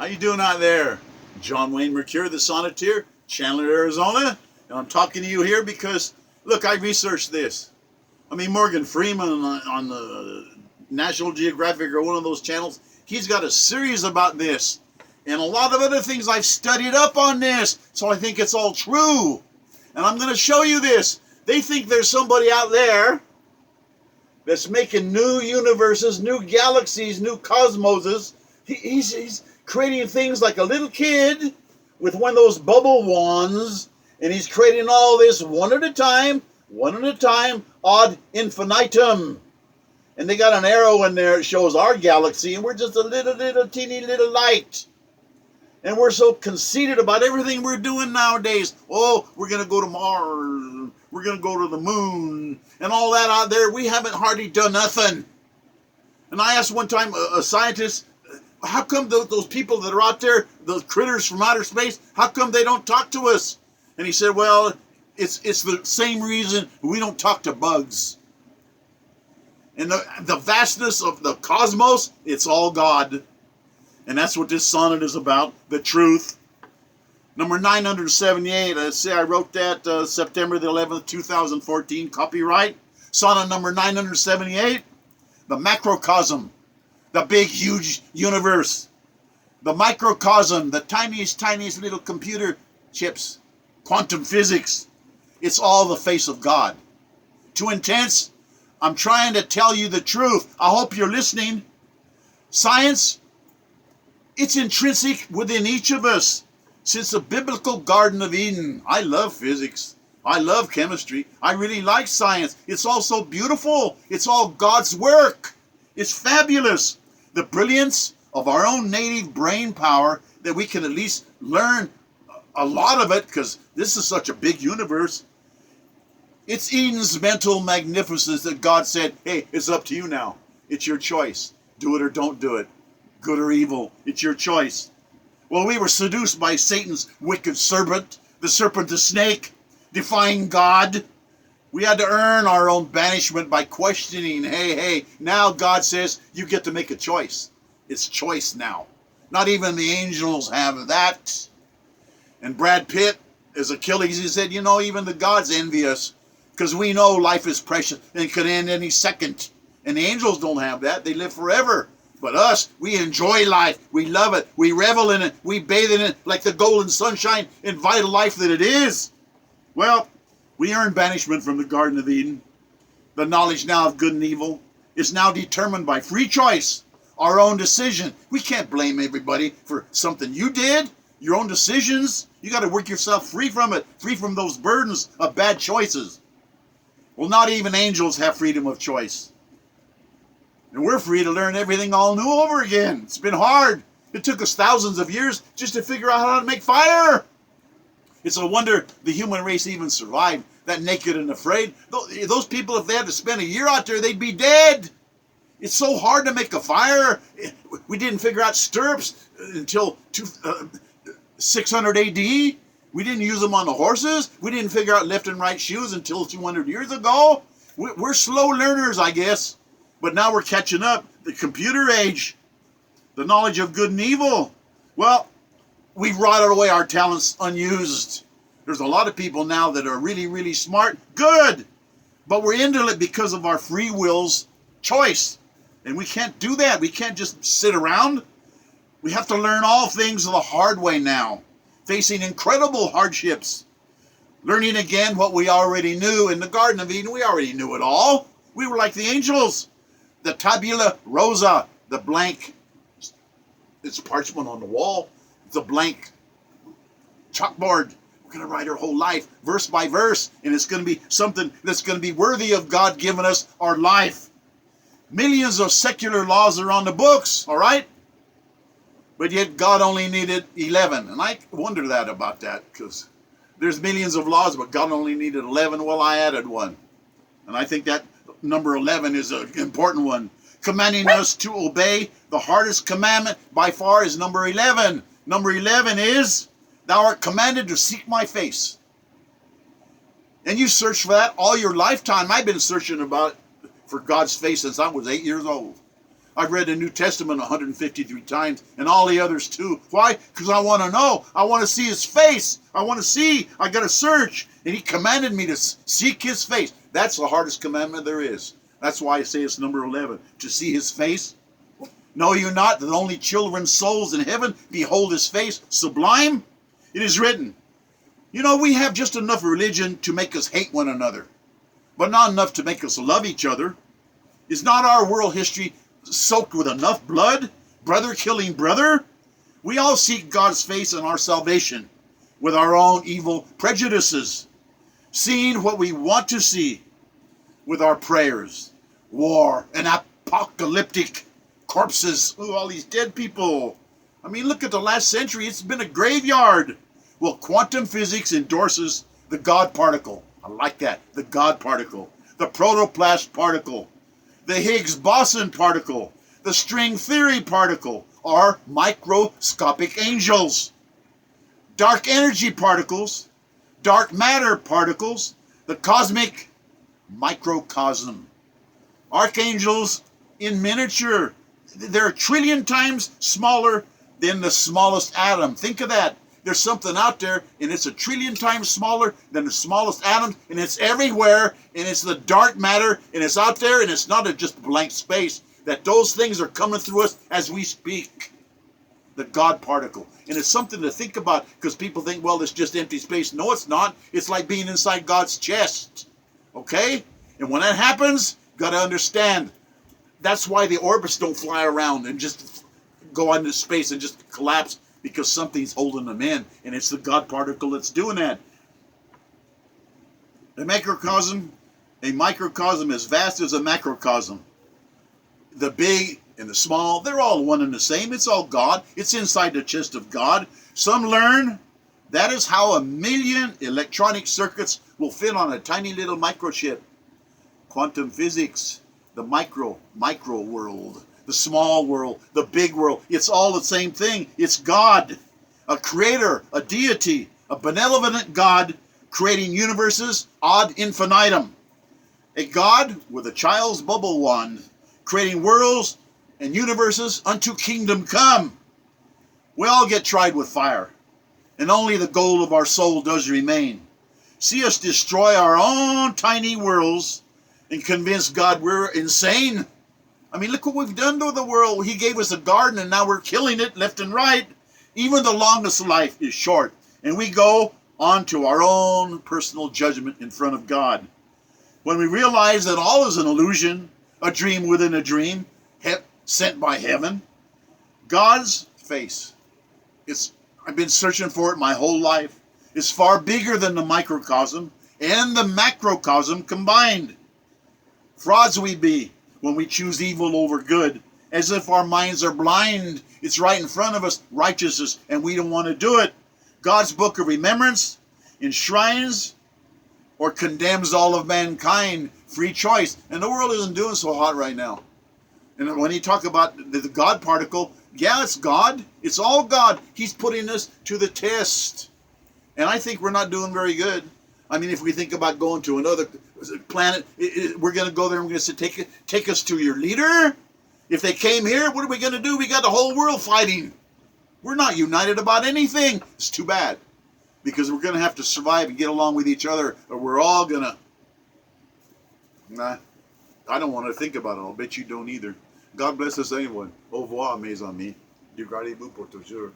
How you doing out there? John Wayne Mercure, the Sonneteer, Chandler, Arizona. And I'm talking to you here because, look, I researched this. I mean, Morgan Freeman on the National Geographic or one of those channels, he's got a series about this. And a lot of other things I've studied up on this. So I think it's all true. And I'm going to show you this. They think there's somebody out there that's making new universes, new galaxies, new cosmoses. He's creating things like a little kid with one of those bubble wands, and he's creating all this one at a time, ad infinitum. And they got an arrow in there that shows our galaxy, and we're just a little teeny little light. And we're so conceited about everything we're doing nowadays. Oh, we're going to go to Mars. We're going to go to the moon. And all that out there. We haven't hardly done nothing. And I asked one time a scientist, how come those people that are out there, those critters from outer space, how come they don't talk to us? And he said, well, it's the same reason we don't talk to bugs. And the vastness of the cosmos, it's all God. And that's what this sonnet is about, the truth. Number 978, let's say I wrote that September the 11th, 2014, copyright. Sonnet number 978, the macrocosm, the big, huge universe. The microcosm, the tiniest little computer chips, quantum physics. It's all the face of God. Too intense? I'm trying to tell you the truth. I hope you're listening. Science, it's intrinsic within each of us. Since the biblical Garden of Eden, I love physics. I love chemistry. I really like science. It's all so beautiful. It's all God's work. It's fabulous. The brilliance of our own native brain power that we can at least learn a lot of it, because this is such a big universe. It's Eden's mental magnificence that God said, hey, it's up to you now. It's your choice. Do it or don't do it. Good or evil, it's your choice. Well, we were seduced by Satan's wicked serpent, the snake, defying God. We had to earn our own banishment by questioning, hey, now God says you get to make a choice. It's choice now. Not even the angels have that. And Brad Pitt, as Achilles, he said, even the gods envy us because we know life is precious and it could end any second. And the angels don't have that. They live forever. But us, we enjoy life. We love it. We revel in it. We bathe in it like the golden sunshine and vital life that it is. Well, we earn banishment from the Garden of Eden. The knowledge now of good and evil is now determined by free choice, our own decision. We can't blame everybody for something you did, your own decisions. You got to work yourself free from it, free from those burdens of bad choices. Well, not even angels have freedom of choice. And we're free to learn everything all new over again. It's been hard. It took us thousands of years just to figure out how to make fire. It's a wonder the human race even survived, that naked and afraid. Those people, if they had to spend a year out there, they'd be dead. It's so hard to make a fire. We didn't figure out stirrups until 600 AD. We didn't use them on the horses. We didn't figure out left and right shoes until 200 years ago. We're slow learners, I guess. But now we're catching up. The computer age, the knowledge of good and evil. Well, we've rotted away our talents unused. There's a lot of people now that are really, really smart. Good. But we're indolent because of our free will's choice. And we can't do that. We can't just sit around. We have to learn all things the hard way now, facing incredible hardships. Learning again what we already knew. In the Garden of Eden, we already knew it all. We were like the angels. The tabula rasa, the blank, it's parchment on the wall, it's a blank chalkboard. We're going to write our whole life, verse by verse, and it's going to be something that's going to be worthy of God giving us our life. Millions of secular laws are on the books, all right? But yet God only needed 11, and I wonder about that, because there's millions of laws, but God only needed 11. Well, I added one, and I think that number 11 is an important one. Commanding us to obey. The hardest commandment by far is number 11. Number 11 is, thou art commanded to seek my face. And you search for that all your lifetime. I've been searching for God's face since I was 8 years old. I've read the New Testament 153 times, and all the others too. Why? Because I want to know. I want to see his face. I want to see. I got to search. And he commanded me to seek his face. That's the hardest commandment there is. That's why I say it's number 11. To see his face. Know you not that only children's souls in heaven behold his face sublime? It is written. You know, we have just enough religion to make us hate one another, but not enough to make us love each other. Is not our world history soaked with enough blood? Brother killing brother? We all seek God's face and our salvation with our own evil prejudices, seeing what we want to see with our prayers. War and apocalyptic corpses. Ooh, all these dead people. I mean, look at the last century. It's been a graveyard. Well, quantum physics endorses the God particle. I like that. The God particle. The protoplast particle. The Higgs boson particle. The string theory particle are microscopic angels. Dark energy particles. Dark matter particles. The cosmic microcosm. Archangels in miniature. They're a trillion times smaller than the smallest atom. Think of that. There's something out there, and it's a trillion times smaller than the smallest atom, and it's everywhere, and it's the dark matter, and it's out there, and it's not just blank space. That those things are coming through us as we speak. The God particle. And it's something to think about, because people think, well, it's just empty space. No, it's not. It's like being inside God's chest. Okay? And when that happens, got to understand, that's why the orbits don't fly around and just go into space and just collapse, because something's holding them in, and it's the God particle that's doing that. A microcosm as vast as a macrocosm. The big and the small, they're all one and the same. It's all God. It's inside the chest of God. Some learn that is how 1 million electronic circuits will fit on a tiny little microchip. Quantum physics, the micro world. The small world, the big world, it's all the same thing. It's God, a creator, a deity, a benevolent God creating universes ad infinitum. A God with a child's bubble wand, creating worlds and universes unto kingdom come. We all get tried with fire, and only the gold of our soul does remain. See us destroy our own tiny worlds and convince God we're insane. I mean, look what we've done to the world. He gave us a garden, and now we're killing it left and right. Even the longest life is short, and we go on to our own personal judgment in front of God. When we realize that all is an illusion, a dream within a dream, sent by heaven, God's face, I've been searching for it my whole life. It's far bigger than the microcosm and the macrocosm combined. Frauds we be when we choose evil over good, as if our minds are blind. It's right in front of us, righteousness, and we don't want to do it. God's book of remembrance enshrines or condemns all of mankind, free choice. And the world isn't doing so hot right now. And when you talk about the God particle, yeah, it's God. It's all God. He's putting us to the test. And I think we're not doing very good. I mean, if we think about going to another planet, we're going to go there and we're going to say, take us to your leader. If they came here, what are we going to do? We got the whole world fighting. We're not united about anything. It's too bad, because we're going to have to survive and get along with each other, or we're all going to... Nah, I don't want to think about it. I'll bet you don't either. God bless us, anyone. Au revoir, mes amis. Du gardez-vous pour toujours.